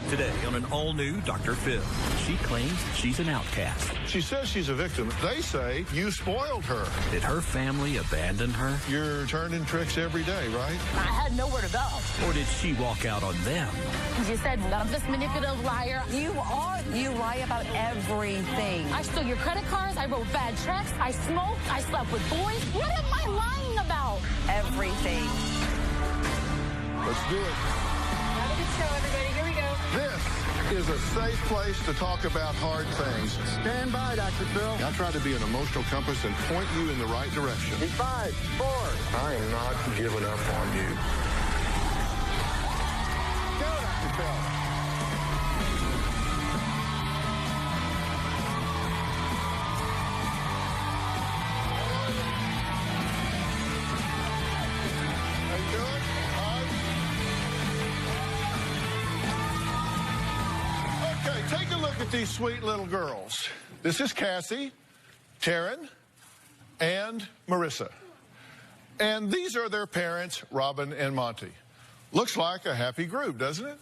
Today on an all-new Dr. Phil, she claims that she's an outcast. She says she's a victim. They say you spoiled her. Did her family abandon her? You're turning tricks every day, right? I had nowhere to go. Or did she walk out on them? You said I'm this manipulative liar. You are. You lie about everything. I stole your credit cards. I wrote bad checks. I smoked. I slept with boys. What am I lying about? Everything. Let's do it. Have a good show, everybody. Here we go. This is a safe place to talk about hard things. Stand by, Dr. Phil. I try to be an emotional compass and point you in the right direction. In 5, 4. I am not giving up on you. Go, Dr. Phil. How you doing? Okay, take a look at these sweet little girls. This is Cassie, Taryn, and Marissa. And these are their parents, Robin and Monty. Looks like a happy group, doesn't it?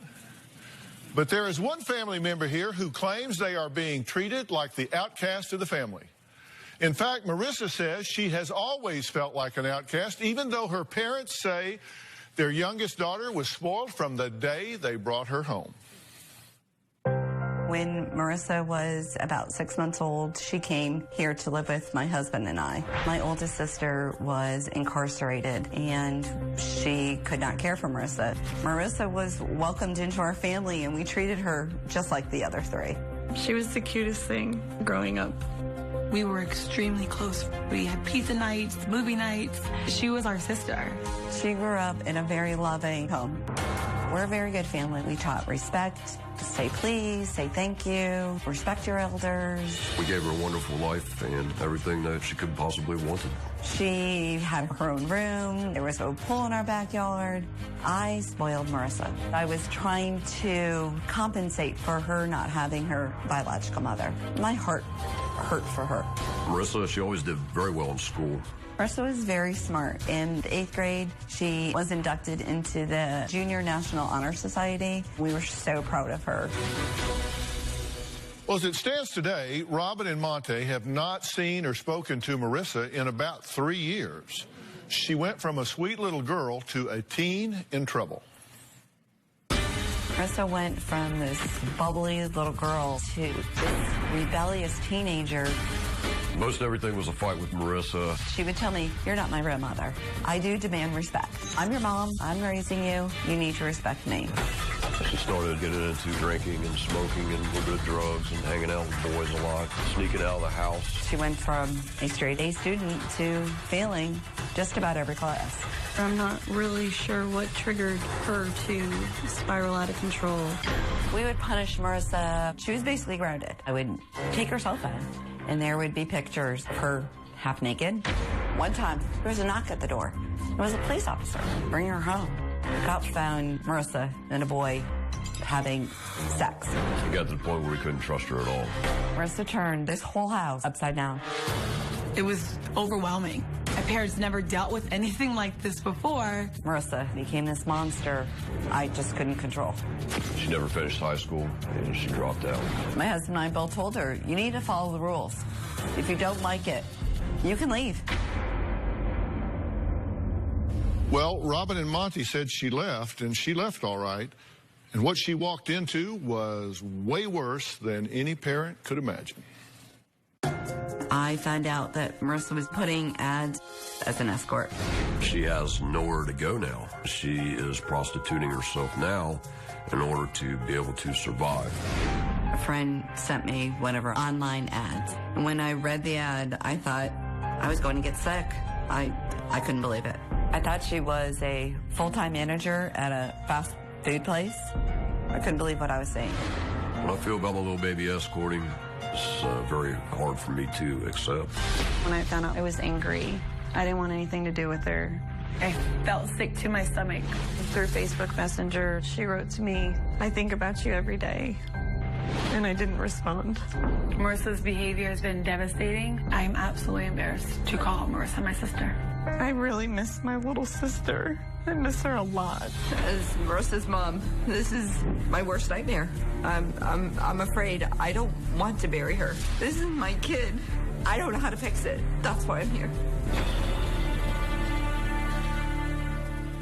But there is one family member here who claims they are being treated like the outcast of the family. In fact, Marissa says she has always felt like an outcast, even though her parents say their youngest daughter was spoiled from the day they brought her home. When Marissa was about 6 months old, she came here to live with my husband and I. My oldest sister was incarcerated, and she could not care for Marissa. Marissa was welcomed into our family, and we treated her just like the other three. She was the cutest thing growing up. We were extremely close. We had pizza nights, movie nights. She was our sister. She grew up in a very loving home. We're a very good family. We taught respect, say please, say thank you, respect your elders. We gave her a wonderful life and everything that she could possibly wanted. She had her own room. There was a pool in our backyard. I spoiled Marissa. I was trying to compensate for her not having her biological mother. My heart hurt for her. Marissa, she always did very well in school. Marissa was very smart. In the 8th grade, she was inducted into the Junior National Honor Society. We were so proud of her. Well, as it stands today, Robin and Monte have not seen or spoken to Marissa in about 3 years. She went from a sweet little girl to a teen in trouble. Marissa went from this bubbly little girl to this rebellious teenager. Most everything was a fight with Marissa. She would tell me, "You're not my real mother. I do demand respect. I'm your mom. I'm raising you. You need to respect me." She started getting into drinking and smoking and a little bit of drugs and hanging out with boys a lot, sneaking out of the house. She went from a straight A student to failing just about every class. I'm not really sure what triggered her to spiral out of control. We would punish Marissa. She was basically grounded. I would take her cell phone, and there would be pictures of her half naked. One time, there was a knock at the door. It was a police officer. Bring her home. The cops found Marissa and a boy having sex. It got to the point where we couldn't trust her at all. Marissa turned this whole house upside down. It was overwhelming. My parents never dealt with anything like this before. Marissa became this monster I just couldn't control. She never finished high school and she dropped out. My husband and I both told her, you need to follow the rules. If you don't like it, you can leave. Well, Robin and Monty said she left, and she left all right. And what she walked into was way worse than any parent could imagine. I found out that Marissa was putting ads as an escort. She has nowhere to go now. She is prostituting herself now in order to be able to survive. A friend sent me one of her online ads. And when I read the ad, I thought I was going to get sick. I couldn't believe it. I thought she was a full-time manager at a fast food place. I couldn't believe what I was seeing. What I feel about my little baby escorting is very hard for me to accept. When I found out, I was angry. I didn't want anything to do with her. I felt sick to my stomach. Through Facebook Messenger, she wrote to me, "I think about you every day." And I didn't respond. Marissa's behavior has been devastating. I'm absolutely embarrassed to call Marissa my sister. I really miss my little sister. I miss her a lot. As Marissa's mom, this is my worst nightmare. I'm afraid I don't want to bury her. This is my kid. I don't know how to fix it. That's why I'm here.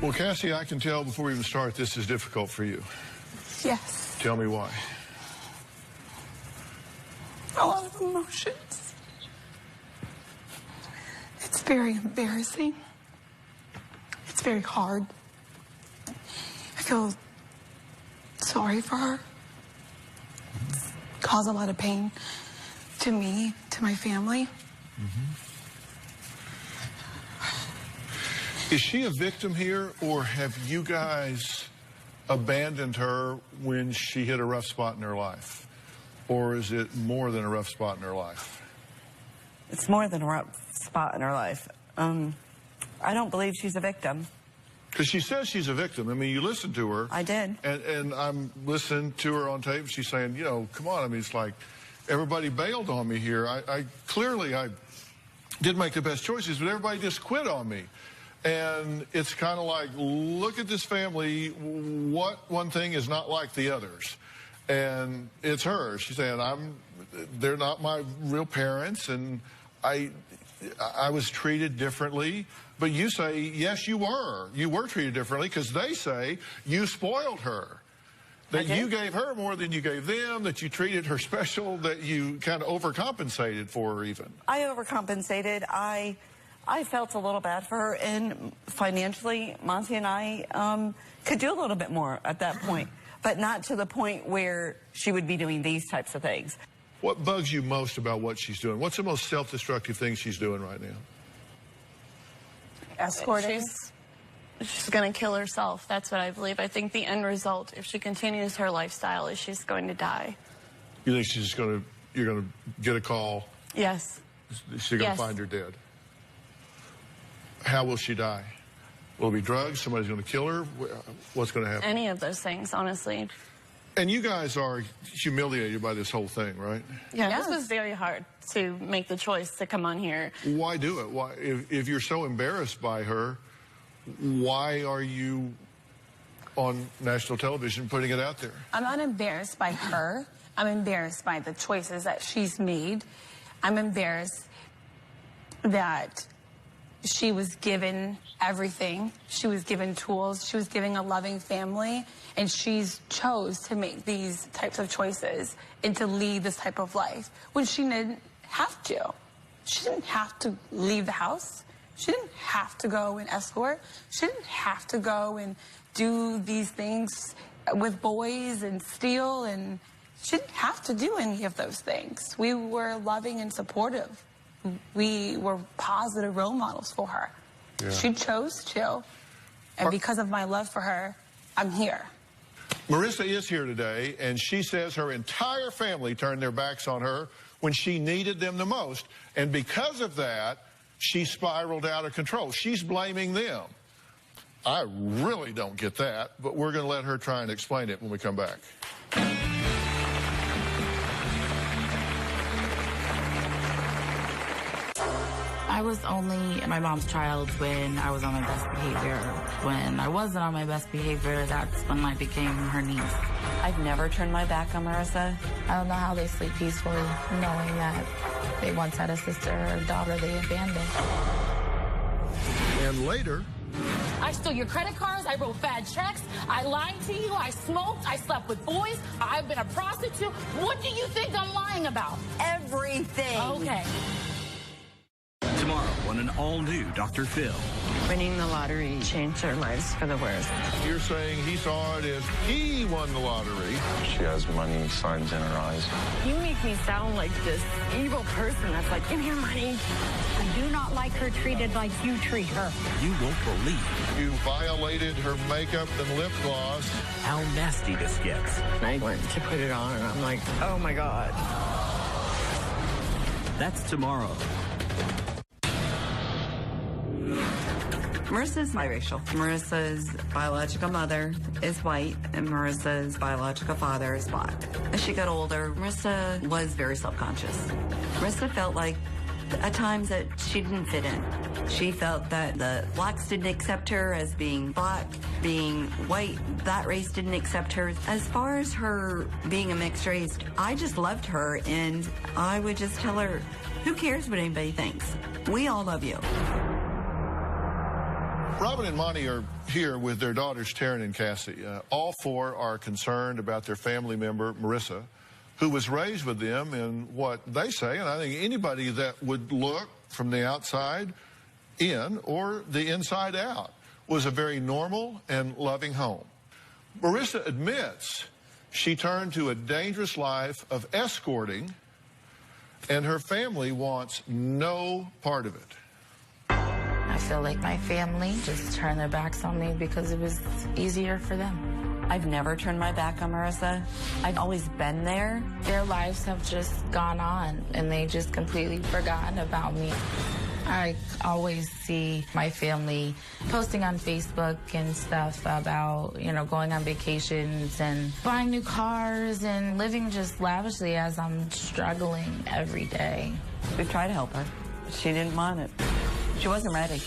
Well, Cassie, I can tell before we even start, this is difficult for you. Yes. Tell me why. A lot of emotions. It's very embarrassing. It's very hard. I feel sorry for her. It's caused a lot of pain to me, to my family. Is she a victim here, or have you guys abandoned her when she hit a rough spot in her life? Or is it more than a rough spot in her life? It's more than a rough spot in her life. I don't believe she's a victim. Because she says she's a victim. I mean, you listen to her. I did. And I'm listening to her on tape. She's saying, you know, come on. I mean, it's like everybody bailed on me here. I clearly did make the best choices, but everybody just quit on me. And it's kind of like, look at this family. What one thing is not like the others? And it's her. She's saying, they're not my real parents, and I was treated differently. But you say, yes, you were. You were treated differently, because they say you spoiled her. That you gave her more than you gave them, that you treated her special, that you kind of overcompensated for her even. I overcompensated. I felt a little bad for her, and financially, Monty and I could do a little bit more at that point, but not to the point where she would be doing these types of things. What bugs you most about what she's doing? What's the most self-destructive thing she's doing right now? Escorting. She's going to kill herself. That's what I believe. I think the end result, if she continues her lifestyle, is she's going to die. You think she's just going to, you're going to get a call? Yes. She's going to find her dead? How will she die? Will it be drugs? Somebody's going to kill her? What's going to happen? Any of those things, honestly. And you guys are humiliated by this whole thing, right? Yeah, this was very hard to make the choice to come on here. Why do it? Why, if you're so embarrassed by her, why are you on national television putting it out there? I'm not embarrassed by her. I'm embarrassed by the choices that she's made. I'm embarrassed that she was given everything. She was given tools. She was given a loving family. And she's chose to make these types of choices and to lead this type of life when she didn't have to. She didn't have to leave the house. She didn't have to go and escort. She didn't have to go and do these things with boys and steal. And she didn't have to do any of those things. We were loving and supportive. We were positive role models for her. Yeah. She chose to, and because of my love for her, I'm here. Marissa is here today, and she says her entire family turned their backs on her when she needed them the most, and because of that, she spiraled out of control. She's blaming them. I really don't get that, but we're going to let her try and explain it when we come back. I was only my mom's child when I was on my best behavior. When I wasn't on my best behavior, that's when I became her niece. I've never turned my back on Marissa. I don't know how they sleep peacefully, knowing that they once had a sister or a daughter they abandoned. And later, I stole your credit cards, I wrote bad checks, I lied to you, I smoked, I slept with boys, I've been a prostitute. What do you think I'm lying about? Everything. Okay. Tomorrow on an all-new Dr. Phil. Winning the lottery changed our lives for the worse. you're saying he saw it as he won the lottery. She has money signs in her eyes. You make me sound like this evil person that's like, give me your money. I do not like her treated like you treat her. You won't believe You violated her makeup and lip gloss. how nasty this gets. I went to put it on, and I'm like, oh, my God. That's tomorrow. Marissa's biracial. Marissa's biological mother is white, and Marissa's biological father is black. As she got older, Marissa was very self-conscious. Marissa felt like at times that she didn't fit in. She felt that the blacks didn't accept her as being black, being white, that race didn't accept her. As far as her being a mixed race, I just loved her, and I would just tell her, who cares what anybody thinks? We all love you. Robin and Monty are here with their daughters, Taryn and Cassie. All four are concerned about their family member, Marissa, who was raised with them in what they say, and I think anybody that would look from the outside in or the inside out, was a very normal and loving home. Marissa admits she turned to a dangerous life of escorting, and her family wants no part of it. I feel like my family just turned their backs on me because it was easier for them. I've never turned my back on Marissa. I've always been there. Their lives have just gone on, and they just completely forgotten about me. I always see my family posting on Facebook and stuff about, you know, going on vacations and buying new cars and living just lavishly as I'm struggling every day. We've tried to help her. She didn't want it. She wasn't ready.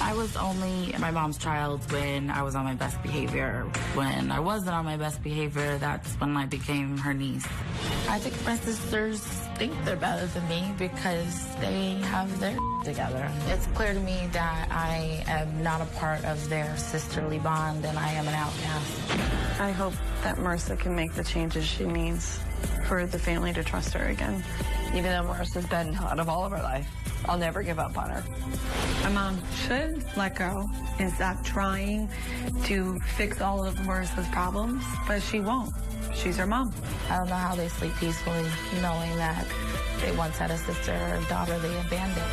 I was only my mom's child when I was on my best behavior. When I wasn't on my best behavior, that's when I became her niece. I think my sisters think they're better than me because they have their together. It's clear to me that I am not a part of their sisterly bond and I am an outcast. I hope that Marissa can make the changes she needs for the family to trust her again. Even though Marissa's been out of all of her life, I'll never give up on her. My mom should let go and stop trying to fix all of Marissa's problems, but she won't. She's her mom. I don't know how they sleep peacefully knowing that they once had a sister or a daughter they abandoned.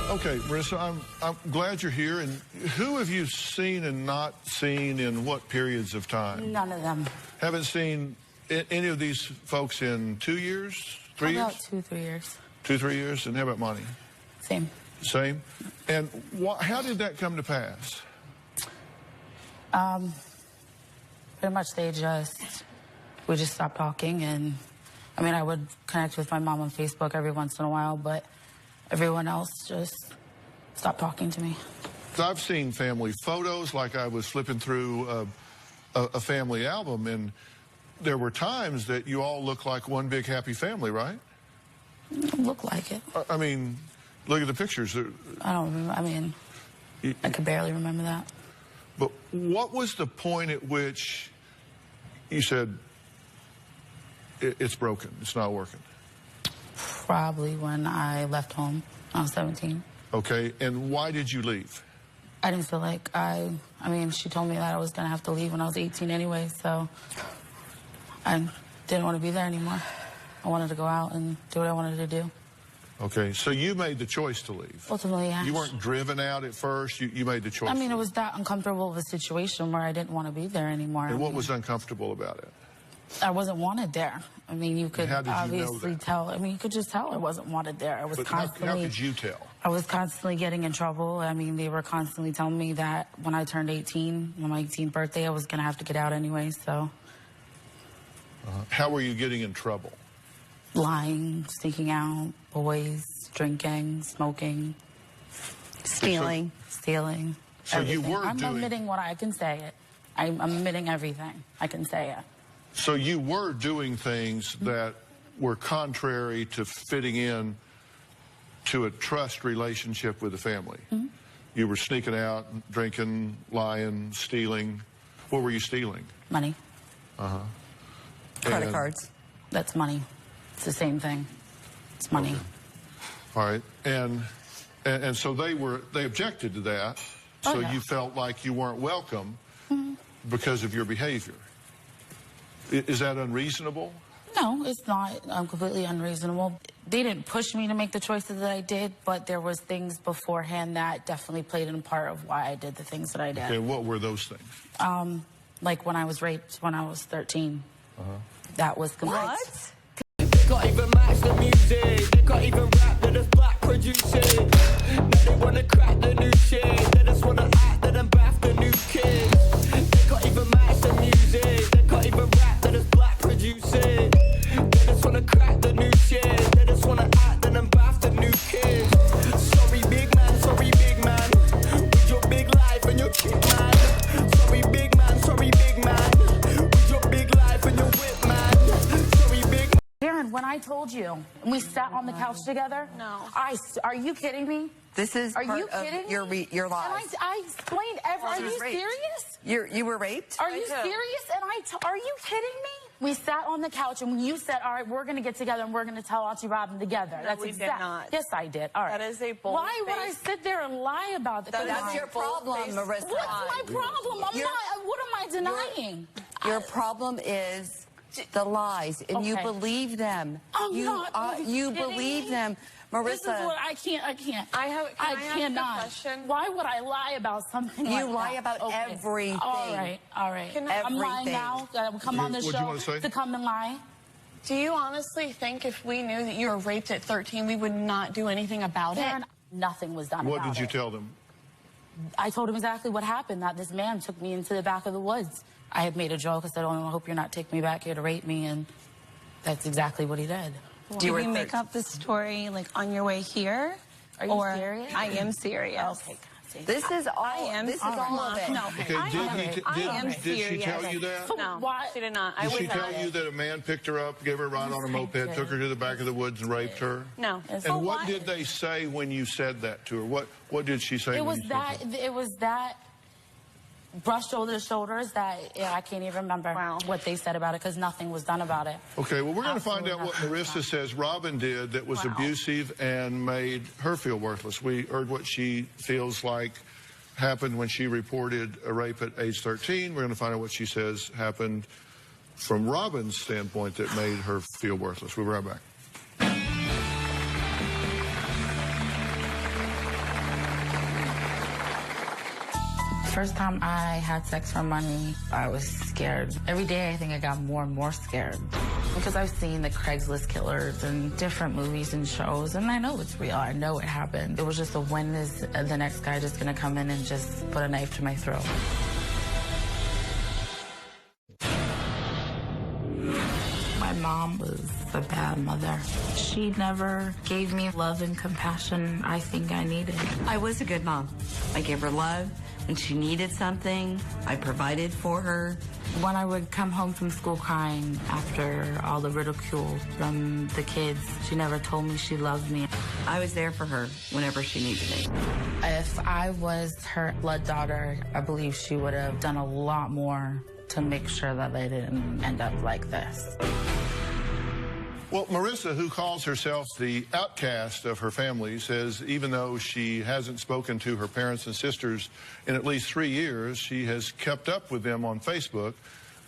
Okay, Marissa, I'm glad you're here. And who have you seen and not seen in what periods of time? None of them. Haven't seen any of these folks in 2 years, 3 years? About 2-3 years. 2-3 years. And how about Monty? Same. Same? And how did that come to pass? Pretty much we just stopped talking, and I mean, I would connect with my mom on Facebook every once in a while, but everyone else just stopped talking to me. I've seen family photos, like I was flipping through a family album, and there were times that you all look like one big happy family, right? Look like it. I mean, look at the pictures. I don't remember. I mean, I could barely remember that. But what was the point at which you said, it's broken, it's not working? Probably when I left home. I was 17. Okay, and why did you leave? I didn't feel like I mean, she told me that I was going to have to leave when I was 18 anyway, so I didn't want to be there anymore. I wanted to go out and do what I wanted to do. Okay, so you made the choice to leave. Ultimately, yeah. You weren't driven out at first, you made the choice. I mean, it was that uncomfortable of a situation where I didn't want to be there anymore. And what was uncomfortable about it? I wasn't wanted there. I mean, you could obviously tell. I mean, you could just tell I wasn't wanted there. I was constantly. How could you tell? I was constantly getting in trouble. I mean, they were constantly telling me that when I turned 18, on my 18th birthday, I was going to have to get out anyway, so. How were you getting in trouble? Lying, sneaking out, boys, drinking, smoking. Stealing. Stealing. So everything. you were I'm admitting what I can say it. I'm admitting everything. I can say it. So you were doing things that were contrary to fitting in to a trust relationship with the family. Mm-hmm. You were sneaking out, drinking, lying, stealing. What were you stealing? Money. Credit cards. That's money. It's the same thing. It's money. Okay. All right. And so they objected to that. So you felt like you weren't welcome because of your behavior. Is that unreasonable? No, it's not. I'm completely unreasonable. They didn't push me to make the choices that I did, but there was things beforehand that definitely played in part of why I did the things that I did. Okay, what were those things? Like when I was raped when I was 13. That was complete. What? Can't even match the music. They can't even rap, they're just black producing. Now they wanna crack the new shit. They just wanna act, they done bath the new kids. They can't even match the music. They can't even rap, they're just black producing. They just wanna crack the new shit. They just wanna told you. We sat on the couch together. No. Are you kidding me? This is Are part you of kidding your me? your lies. And I explained everything. Are you serious? You were raped? Are you serious? And are you kidding me? We sat on the couch and you said, all right, we're going to get together and we're going to tell Auntie Robin together. No, That's we did not. Yes, I did. All right. That is a bold Why would I sit there and lie about it? That's your problem, Marissa. What's my problem? I'm not. What am I denying? Your problem is the lies, and you believe them. You believe them. Marissa, this is what I can't. I cannot. Question? Why would I lie about something like that? You lie about everything. All right. I'm lying now. Come on the show to come and lie. Do you honestly think if we knew that you were raped at 13, we would not do anything about it? Nothing was done about it. What did you tell them? I told him exactly what happened, that this man took me into the back of the woods. I had made a joke. I said, oh, I hope you're not taking me back here to rape me, and that's exactly what he did. Did you make up this story, like, on your way here? Are you serious? I am serious. Okay. This is all of it. No. Okay, did she tell you that? No, she did not. Did she tell you that a man picked her up, gave her a ride on a moped, took her to the back of the woods and raped her? No. And what did they say when you said that to her? What did she say? It was that brush shoulder to shoulders that I can't even remember what they said about it because nothing was done about it. Okay, well, we're going to find out what Marissa says Robin did that was abusive and made her feel worthless. We heard what she feels like happened when she reported a rape at age 13. We're going to find out what she says happened from Robin's standpoint that made her feel worthless. We'll be right back. First time I had sex for money, I was scared. Every day I think I got more and more scared because I've seen the Craigslist killers and different movies and shows, and I know it's real. I know it happened. It was just when is the next guy just gonna come in and just put a knife to my throat? My mom was a bad mother. She never gave me love and compassion I think I needed. I was a good mom. I gave her love. When she needed something, I provided for her. When I would come home from school crying after all the ridicule from the kids, she never told me she loved me. I was there for her whenever she needed me. If I was her blood daughter, I believe she would have done a lot more to make sure that they didn't end up like this. Well, Marissa, who calls herself the outcast of her family, says even though she hasn't spoken to her parents and sisters in at least 3 years, she has kept up with them on Facebook,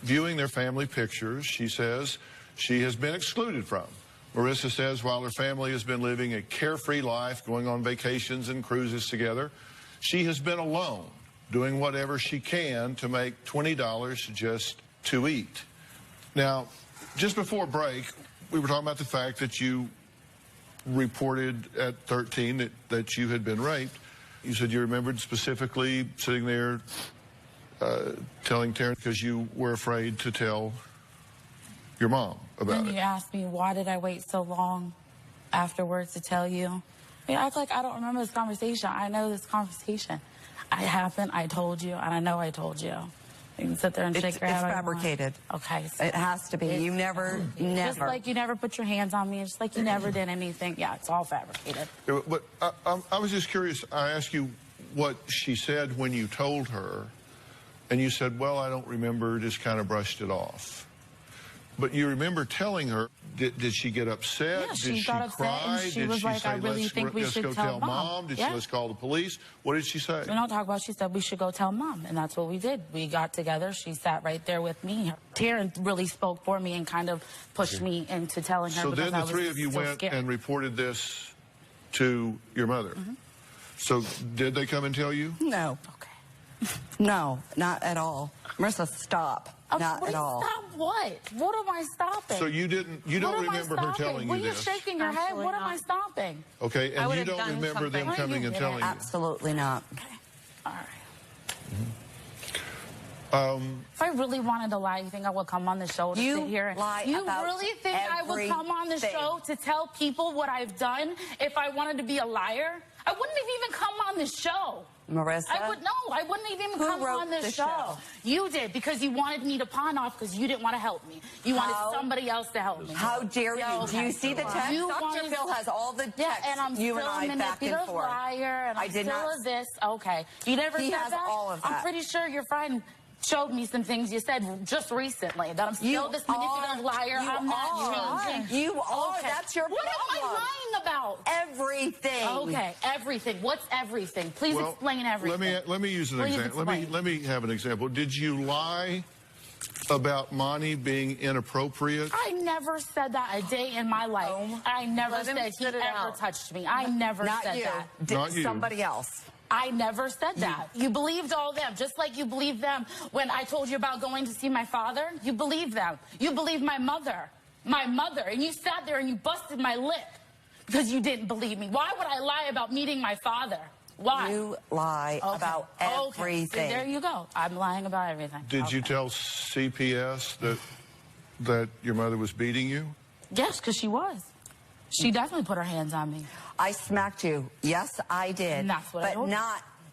viewing their family pictures. She says she has been excluded from. Marissa says while her family has been living a carefree life, going on vacations and cruises together, she has been alone, doing whatever she can to make $20 just to eat. Now, just before break, we were talking about the fact that you reported at 13 that you had been raped. You said you remembered specifically sitting there telling Taryn because you were afraid to tell your mom about it. And you asked me, why did I wait so long afterwards to tell you? I act like I don't remember this conversation. I know this conversation. It happened, I told you, and I know I told you. You can sit there and shake your head. It's fabricated. Okay. So it has to be. You never. Just like you never put your hands on me. Just like you never did anything. Yeah, it's all fabricated. But I was just curious. I asked you what she said when you told her, and you said, well, I don't remember, just kind of brushed it off. But you remember telling her, did she get upset? Yeah, she did she got upset cry? and she did was she like, say, I really think we should tell Mom? Did she let's call the police? What did she say? We don't talk about, she said we should go tell Mom, and that's what we did. We got together, she sat right there with me. Taryn really spoke for me and kind of pushed me into telling her. So then the three of you went and reported this to your mother. Mm-hmm. So did they come and tell you? No. Okay. No, not at all. Marissa, stop. Not at all. Stop what? What am I stopping? So you don't remember her telling you this? You're shaking your head. What am I stopping? Okay, and you don't remember them coming and telling you? Absolutely not. Okay. All right. If I really wanted to lie, you think I would come on the show to sit here? You really think I would come on the show to tell people what I've done if I wanted to be a liar? I wouldn't have even come on the show. Marissa? I wouldn't even come on this show. You did, because you wanted me to pawn off because you didn't want to help me. You wanted somebody else to help me. How dare you? Okay. Do you see the text? Dr. Phil has all the texts. Yeah, and I'm you still and I a back and manipulative forth. liar, and I'm still a this. Okay. You never He said has that? all of that. I'm pretty sure your friend showed me some things you said just recently, that I'm still this manipulative liar. I'm not changing. You are. Okay. That's your problem. What am I lying about? Everything. Okay, everything. What's everything? Please explain everything. Let me use an example. Let me have an example. Did you lie about Monty being inappropriate? I never said that a day in my life. I never said he ever touched me. I never said that. Not you. Somebody else. I never said that. You believed all them, just like you believed them when I told you about going to see my father. You believed them. You believed my mother, and you sat there and you busted my lip because you didn't believe me. Why would I lie about meeting my father? Why? You lie about everything. There you go. I'm lying about everything. Did you tell CPS that your mother was beating you? Yes, because she was. She definitely put her hands on me. I smacked you. Yes, I did. And that's what I told you.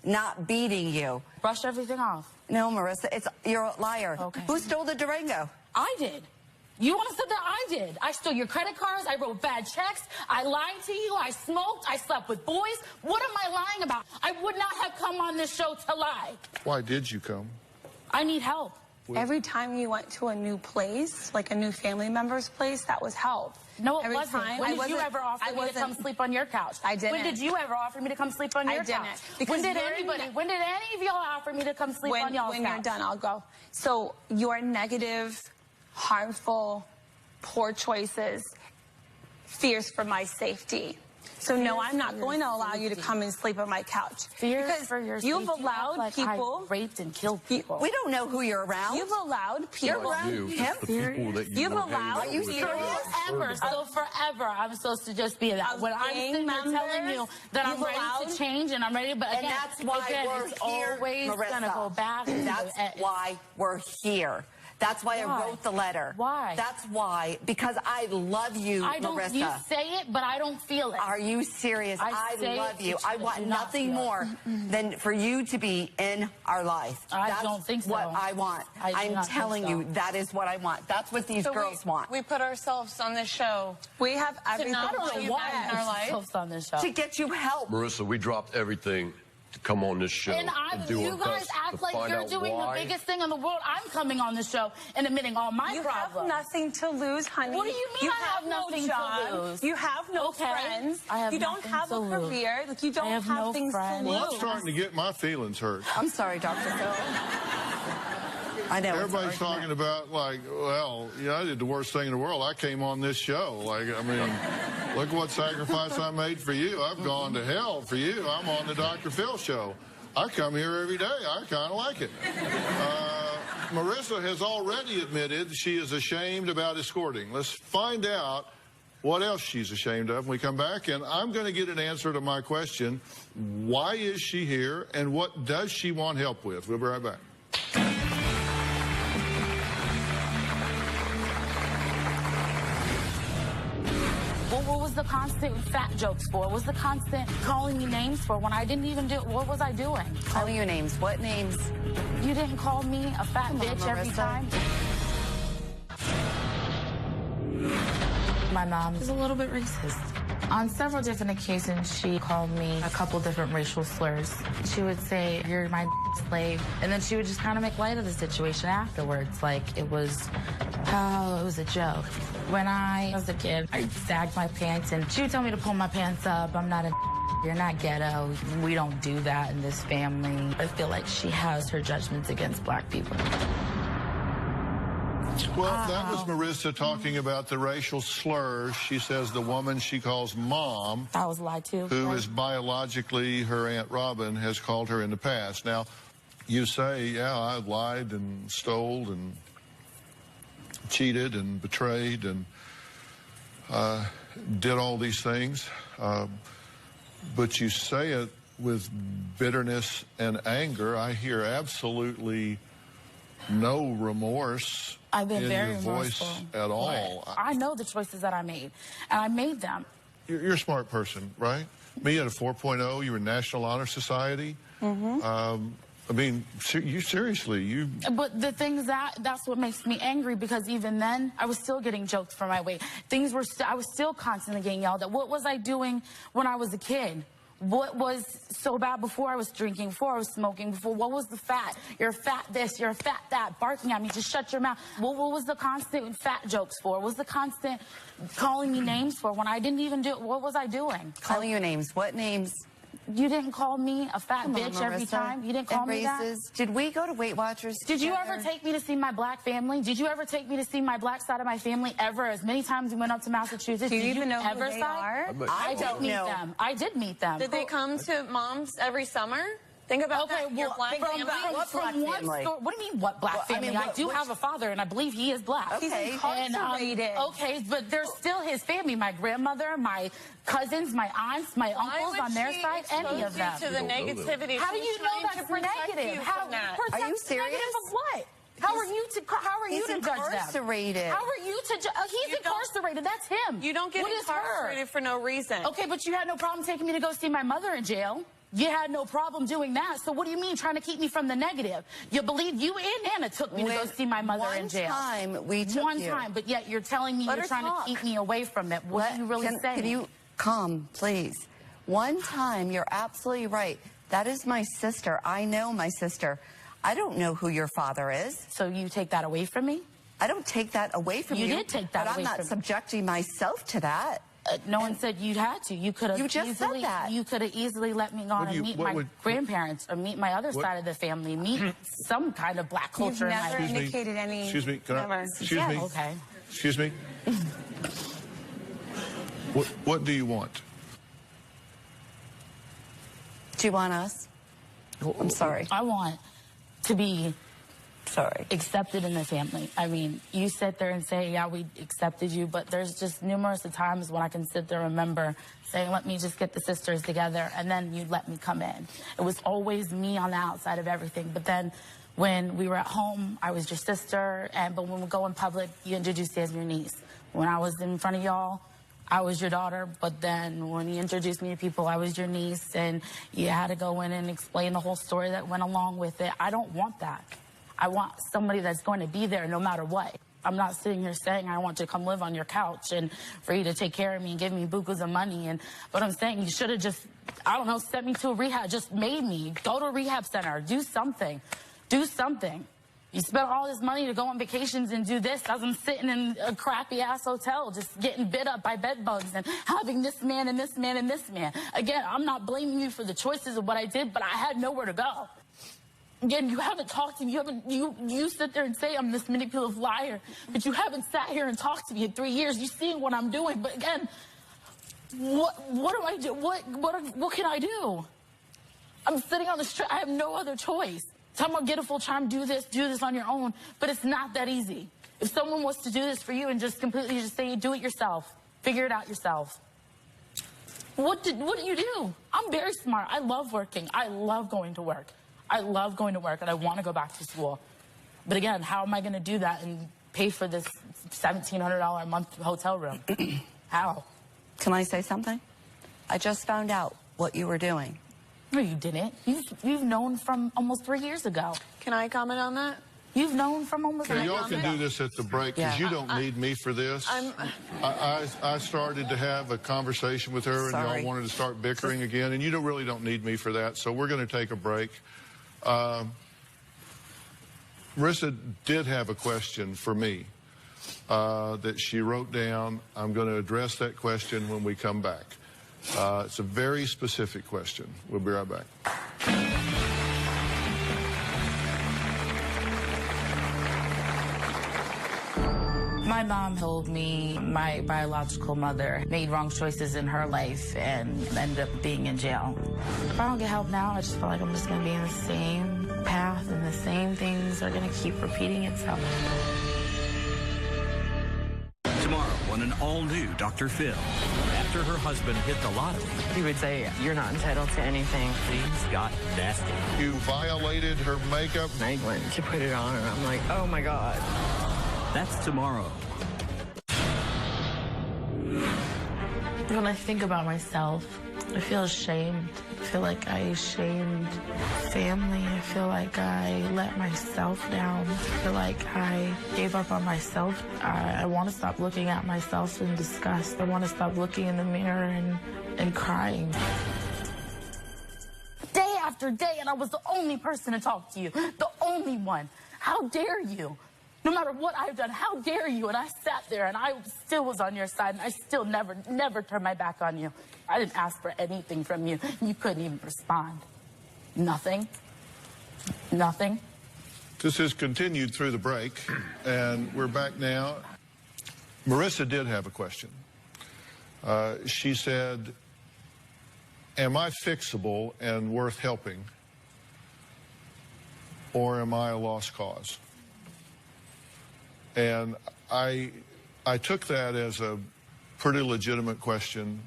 Not beating you. Brush everything off. No, Marissa, you're a liar. Okay. Who stole the Durango? I did. You want to say that I did? I stole your credit cards. I wrote bad checks. I lied to you. I smoked. I slept with boys. What am I lying about? I would not have come on this show to lie. Why did you come? I need help. Every time you went to a new place, like a new family member's place, that was help. No, it wasn't. When did you ever offer me to come sleep on your couch? I didn't. When did you ever offer me to come sleep on your couch? When did any of y'all offer me to come sleep on y'all's couch? When you're done, I'll go. So your negative, harmful, poor choices fears for my safety. So no, I'm not going to allow you to come and sleep on my couch. Because you've allowed people. I raped and killed people. We don't know who you're around. You've allowed people. You're around him. You've allowed. Are you serious? Forever, I'm supposed to just be that. When I'm sitting there telling you that I'm ready to change and I'm ready, but again, that's why we're it's here, always going to go back. That's why we're here. That's why I wrote the letter. Why? That's why. Because I love you, Marissa. You say it, but I don't feel it. Are you serious? I love you. I want nothing more than for you to be in our life. I don't think so. That's what I want. I'm telling you, that is what I want. That's what these girls want. We put ourselves on this show. We have everything. I don't know why in our life. On this show. To get you help. Marissa, we dropped everything to come on this show. And you guys act like you're doing the biggest thing in the world. I'm coming on this show and admitting all my problems. You have nothing to lose, honey. What do you mean I have nothing to lose? You have no friends. You don't have a career. Like, you don't have things to lose. Well, I'm starting to get my feelings hurt. I'm sorry, Dr. Phil. I know. Everybody's talking about, like, well, I did the worst thing in the world. I came on this show. Like, I mean, look what sacrifice I made for you. I've gone to hell for you. I'm on the Dr. Phil show. I come here every day. I kind of like it. Marissa has already admitted she is ashamed about escorting. Let's find out what else she's ashamed of when we come back. And I'm going to get an answer to my question. Why is she here, and what does she want help with? We'll be right back. What was the constant fat jokes for? What was the constant calling me names for when I didn't even do it? What was I doing? Calling you names. What names? You didn't call me a fat bitch every time. My mom is a little bit racist. On several different occasions, she called me a couple different racial slurs. She would say, "You're my slave," and then she would just kind of make light of the situation afterwards, like it was a joke. When I was a kid, I sagged my pants, and she would tell me to pull my pants up. I'm not a You're not ghetto. We don't do that in this family. I feel like she has her judgments against black people. Well, that was Marissa talking about the racial slurs. She says the woman she calls Mom, I was lied to, who is biologically her Aunt Robin, has called her in the past. Now, you say, yeah, I lied and stole and cheated and betrayed and did all these things. But you say it with bitterness and anger. I hear absolutely no remorse in your voice at all. I know the choices that I made, and I made them. You're a smart person, right? Me at a 4.0, you were in National Honor Society. I mean, seriously. But the thing is that's what makes me angry, because even then, I was still getting joked for my weight. I was still constantly getting yelled at. What was I doing when I was a kid? What was so bad before I was drinking, before I was smoking, before? What was the fat? You're a fat this, you're a fat that, barking at me, just shut your mouth. What was the constant fat jokes for? What was the constant calling me names for when I didn't even do it? What was I doing? Calling you names. What names? You didn't call me a fat bitch every time. You didn't call me that. Did we go to Weight Watchers? Did you ever take me to see my black family? Did you ever take me to see my black side of my family ever? As many times we went up to Massachusetts. Do you even know who they are? I did meet them. I did meet them. Did they come to Mom's every summer? Think about that. Your black family. What do you mean, what black family? I do have a father, and I believe he is black. He's incarcerated. Okay, but there's still his family. My grandmother, my cousins, my aunts, my uncles on their side, any of them. To the negativity. How do you know that's negative? Are you serious? Negative of what? How are you to judge them? Incarcerated. How are you to judge? He's incarcerated. That's him. You don't get incarcerated for no reason. Okay, but you had no problem taking me to go see my mother in jail. You had no problem doing that. So what do you mean trying to keep me from the negative? You believe you and Nana took me to go see my mother in jail. One time we took you. One time, but yet you're telling me you're trying to keep me away from it. What are you really saying? Can you calm, please? One time, you're absolutely right. That is my sister. I know my sister. I don't know who your father is. So you take that away from me? I don't take that away from you. You did take that away from me. But I'm not subjecting myself to that. No one said you had to. You could have. You just said that. You could have easily let me go and meet my grandparents or meet my other side of the family, meet some kind of black culture. You've never indicated any. Excuse me. Can I? Excuse me. Okay. Excuse me. What do you want? Do you want us? I'm sorry. I want to be accepted in the family. I mean, you sit there and say, yeah, we accepted you, but there's just numerous of times when I can sit there and remember saying, let me just get the sisters together, and then you'd let me come in. It was always me on the outside of everything. But then when we were at home, I was your sister, but when we go in public, you introduced me as your niece. When I was in front of y'all, I was your daughter, but then when you introduced me to people, I was your niece, and you had to go in and explain the whole story that went along with it. I don't want that. I want somebody that's going to be there no matter what. I'm not sitting here saying I want to come live on your couch and for you to take care of me and give me bukus of money. But I'm saying you should have just, I don't know, sent me to a rehab, just made me go to a rehab center, do something. Do something. You spent all this money to go on vacations and do this as I'm sitting in a crappy-ass hotel just getting bit up by bed bugs and having this man and this man and this man. Again, I'm not blaming you for the choices of what I did, but I had nowhere to go. Again, you haven't talked to me. You sit there and say I'm this manipulative liar, but you haven't sat here and talked to me in 3 years. You see what I'm doing, but again, what do I do? What can I do? I'm sitting on the street. I have no other choice. Someone get a full-time, do this on your own, but it's not that easy. If someone was to do this for you and just completely just say, do it yourself, figure it out yourself. What do you do? I'm very smart. I love working. I love going to work. I love going to work, and I want to go back to school. But again, how am I going to do that and pay for this $1,700 a month hotel room? How? Can I say something? I just found out what you were doing. No, you didn't. You've known from almost 3 years ago. Can I comment on that? You've known from almost 3 years ago. Y'all can do this at the break, because you don't need me for this. I started to have a conversation with her, and y'all wanted to start bickering again, and you really don't need me for that, so we're going to take a break. Marissa did have a question for me that she wrote down. I'm going to address that question when we come back. It's a very specific question. We'll be right back. My mom told me my biological mother made wrong choices in her life and ended up being in jail. If I don't get help now, I just feel like I'm just going to be in the same path and the same things are going to keep repeating itself. Tomorrow on an all-new Dr. Phil. After her husband hit the lottery, he would say, you're not entitled to anything. Things got nasty. You violated her makeup. I went to put it on her. I'm like, oh my God. That's tomorrow. When I think about myself, I feel ashamed. I feel like I shamed family. I feel like I let myself down. I feel like I gave up on myself. I want to stop looking at myself in disgust. I want to stop looking in the mirror and crying. Day after day, and I was the only person to talk to you. The only one. How dare you? No matter what I've done, how dare you? And I sat there, and I still was on your side, and I still never turned my back on you. I didn't ask for anything from you. You couldn't even respond. Nothing. Nothing. This has continued through the break, and we're back now. Marissa did have a question. She said, am I fixable and worth helping, or am I a lost cause? And I took that as a pretty legitimate question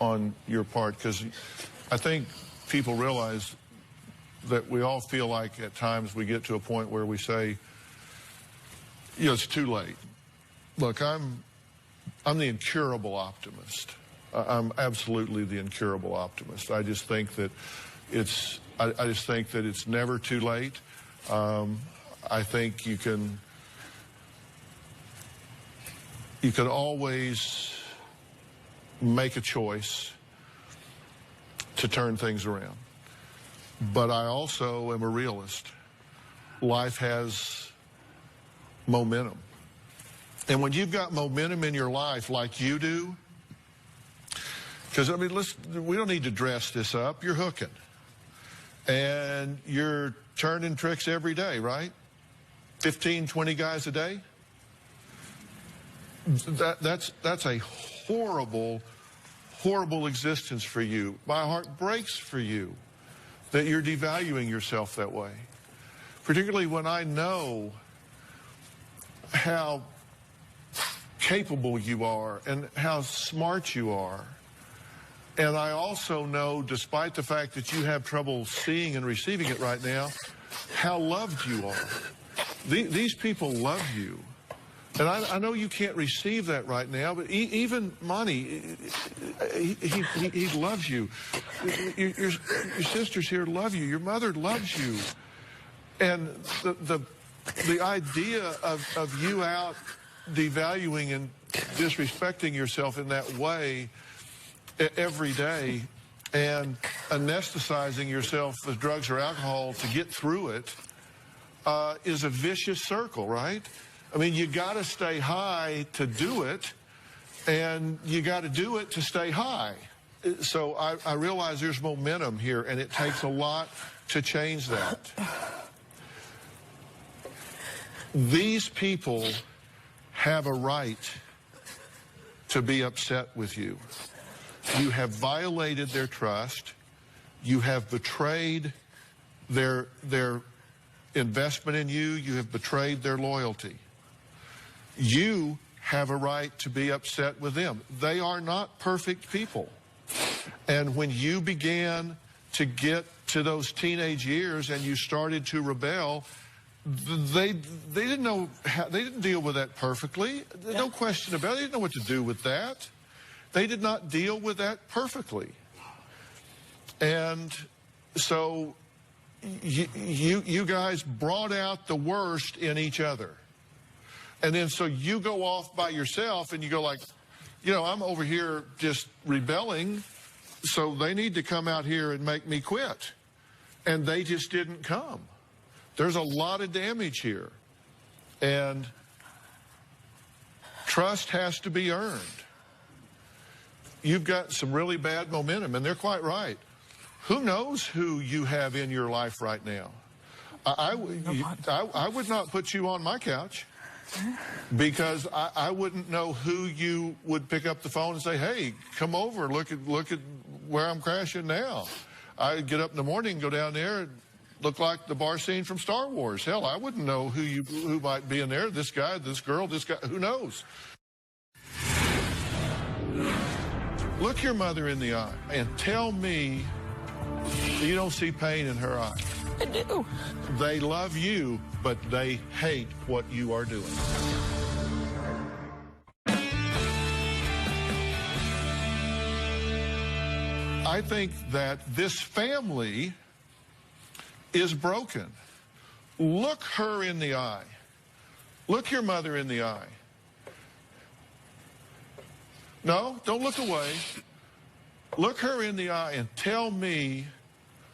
on your part, because I think people realize that we all feel like at times we get to a point where we say, you know, it's too late. Look, I'm the incurable optimist. I'm absolutely the incurable optimist. I just think that it's never too late. I think you can always make a choice to turn things around. But I also am a realist. Life has momentum. And when you've got momentum in your life like you do, because, I mean, we don't need to dress this up. You're hooking. And you're turning tricks every day, right? 15, 20 guys a day? That's a horrible, horrible existence for you. My heart breaks for you that you're devaluing yourself that way. Particularly when I know how capable you are and how smart you are. And I also know, despite the fact that you have trouble seeing and receiving it right now, how loved you are. These people love you. And I know you can't receive that right now, but even Monty, he loves you. Your sisters here love you. Your mother loves you. And the idea of you out devaluing and disrespecting yourself in that way every day and anesthetizing yourself with drugs or alcohol to get through it is a vicious circle, right? I mean, you got to stay high to do it, and you got to do it to stay high. So I realize there's momentum here, and it takes a lot to change that. These people have a right to be upset with you. You have violated their trust. You have betrayed their investment in you. You have betrayed their loyalty. You have a right to be upset with them. They are not perfect people. And when you began to get to those teenage years and you started to rebel, they didn't know how, they didn't deal with that perfectly. No question about it. They didn't know what to do with that. They did not deal with that perfectly. And so you guys brought out the worst in each other. And then so you go off by yourself and you go like, you know, I'm over here just rebelling, so they need to come out here and make me quit. And they just didn't come. There's a lot of damage here. And trust has to be earned. You've got some really bad momentum, and they're quite right. Who knows who you have in your life right now? I would not put you on my couch. Because I wouldn't know who you would pick up the phone and say, hey, come over, look at where I'm crashing now. I'd get up in the morning and go down there and look like the bar scene from Star Wars. Hell, I wouldn't know who might be in there. This guy, this girl, this guy, who knows? Look your mother in the eye and tell me you don't see pain in her eye. I do. They love you, but they hate what you are doing. I think that this family is broken. Look her in the eye. Look your mother in the eye. No, don't look away. Look her in the eye and tell me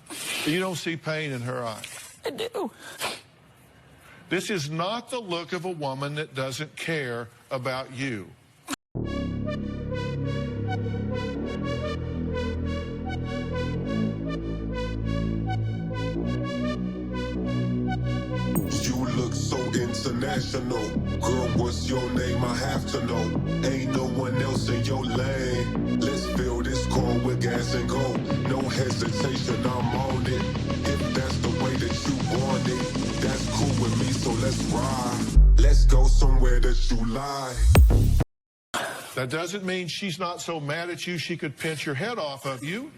that you don't see pain in her eye. I do. This is not the look of a woman that doesn't care about you. International. Girl, what's your name? I have to know. Ain't no one else in your lane. Let's fill this car with gas and go. No hesitation, I'm on it. If that's the way that you want it, that's cool with me, so let's ride. Let's go somewhere that you lie. That doesn't mean she's not so mad at you she could pinch your head off of you,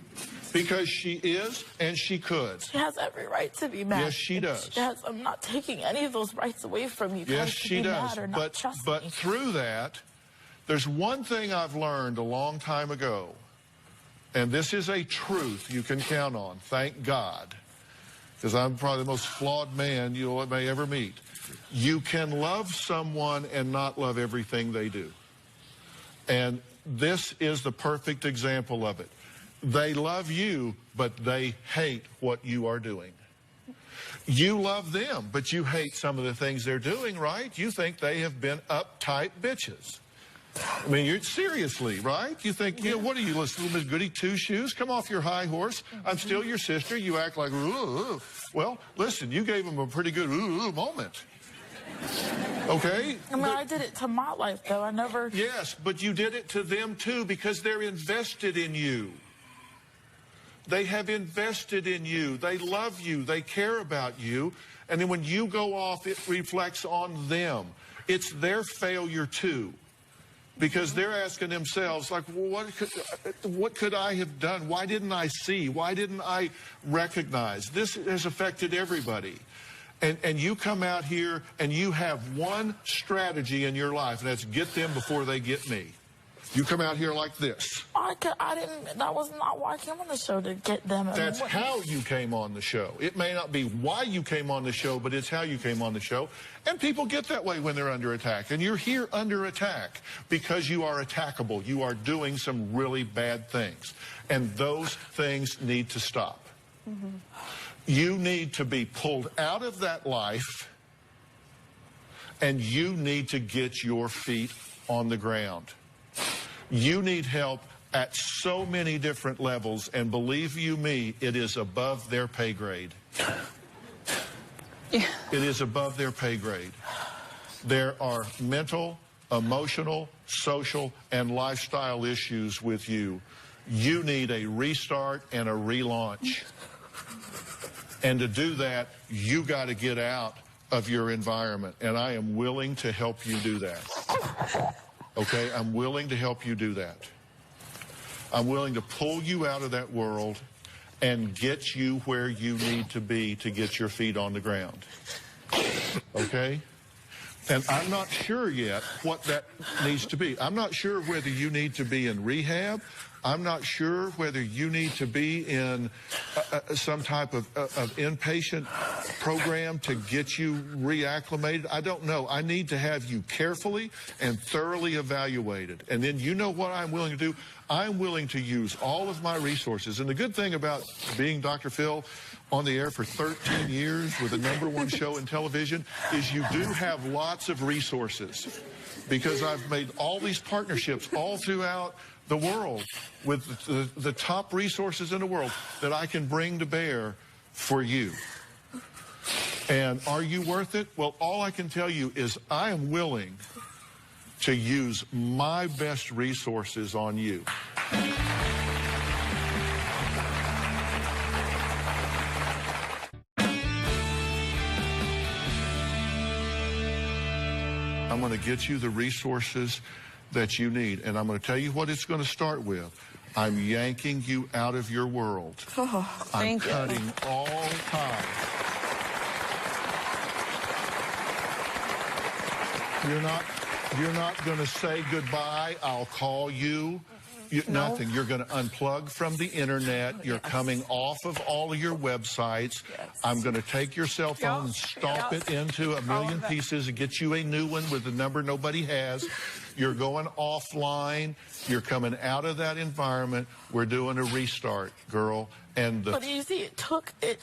because she is and she could. She has every right to be mad. Yes, she does. I'm not taking any of those rights away from you. Yes, she does. But through that, there's one thing I've learned a long time ago, and this is a truth you can count on, thank God, because I'm probably the most flawed man you may ever meet. You can love someone and not love everything they do. And this is the perfect example of it. They love you, but they hate what you are doing. You love them, but you hate some of the things they're doing, right? You think they have been uptight bitches. I mean, you're seriously, right? You think, you know, what are you, little Miss Goody Two-Shoes? Come off your high horse. I'm still your sister. You act like, ooh. Well, listen, you gave them a pretty good ooh moment. Okay? I mean, I did it to my life, though. I never... Yes, but you did it to them, too, because they're invested in you. They have invested in you. They love you. They care about you. And then when you go off, it reflects on them. It's their failure, too, because they're asking themselves, like, well, what could I have done? Why didn't I see? Why didn't I recognize? This has affected everybody. And you come out here and you have one strategy in your life, and that's get them before they get me. You come out here like this. That was not why I came on the show, to get them. That's how you came on the show. It may not be why you came on the show, but it's how you came on the show. And people get that way when they're under attack. And you're here under attack because you are attackable. You are doing some really bad things. And those things need to stop. Mm-hmm. You need to be pulled out of that life, and you need to get your feet on the ground. You need help at so many different levels, and believe you me, it is above their pay grade. Yeah. It is above their pay grade. There are mental, emotional, social, and lifestyle issues with you. You need a restart and a relaunch. And to do that, you got to get out of your environment. And I am willing to help you do that. Okay? I'm willing to help you do that. I'm willing to pull you out of that world and get you where you need to be to get your feet on the ground. Okay? And I'm not sure yet what that needs to be. I'm not sure whether you need to be in rehab. I'm not sure whether you need to be in some type of inpatient program to get you reacclimated. I don't know. I need to have you carefully and thoroughly evaluated. And then you know what I'm willing to do? I'm willing to use all of my resources. And the good thing about being Dr. Phil on the air for 13 years with the #1 show in television is you do have lots of resources, because I've made all these partnerships all throughout the world with the top resources in the world that I can bring to bear for you. And are you worth it? Well, all I can tell you is I am willing to use my best resources on you. I'm going to get you the resources that you need. And I'm going to tell you what it's going to start with. I'm yanking you out of your world. Oh, I'm cutting all ties. You're not going to say goodbye. I'll call you. Nothing. You're going to unplug from the internet. You're coming off of all of your websites. I'm going to take your cell phone and stomp it into a million pieces and get you a new one with the number nobody has. You're going offline. You're coming out of that environment. We're doing a restart, girl. And But you see, it took it.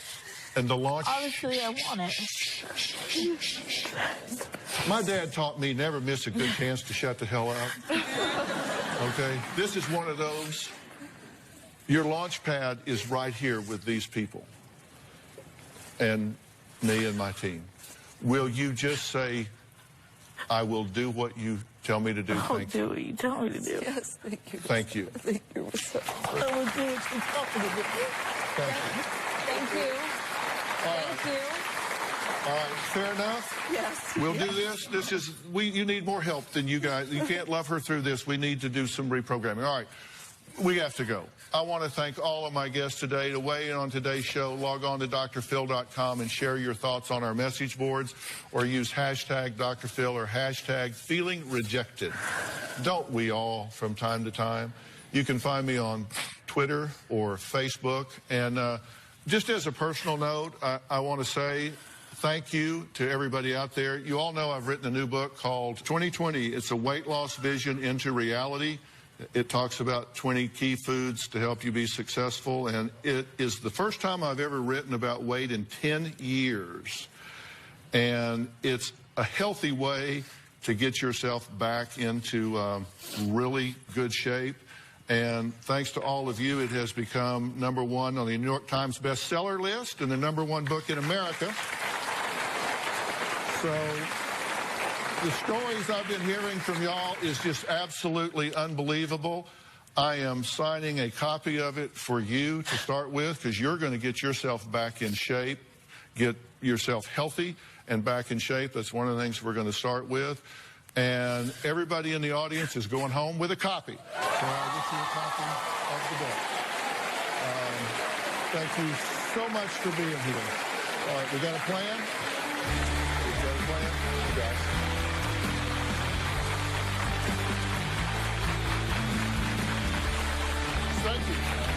And the launch. Obviously, I want it. My dad taught me never miss a good chance to shut the hell up. Okay? This is one of those. Your launch pad is right here with these people. And me and my team. Will you just say, I will do what you tell me to do? I'll do what you tell me to do. Yes, thank you. Thank you. Thank you. I will do what you tell me to do. Thank you. Thank you. Thank you. All right, fair enough? Yes. We'll do this. You need more help than you guys. You can't love her through this. We need to do some reprogramming. All right, we have to go. I want to thank all of my guests today. To weigh in on today's show, log on to drphil.com and share your thoughts on our message boards, or use hashtag drphil or hashtag feeling rejected. Don't we all from time to time? You can find me on Twitter or Facebook. And just as a personal note, I want to say thank you to everybody out there. You all know I've written a new book called 2020. It's a weight loss vision into reality. It talks about 20 key foods to help you be successful. And it is the first time I've ever written about weight in 10 years. And it's a healthy way to get yourself back into really good shape. And thanks to all of you, it has become #1 on the New York Times bestseller list and the #1 book in America. So the stories I've been hearing from y'all is just absolutely unbelievable. I am signing a copy of it for you to start with, because you're going to get yourself back in shape, get yourself healthy and back in shape. That's one of the things we're going to start with. And everybody in the audience is going home with a copy. So I'll get you a copy of the book. Thank you so much for being here. All right, we got a plan? We got a plan? We got it. Thank you.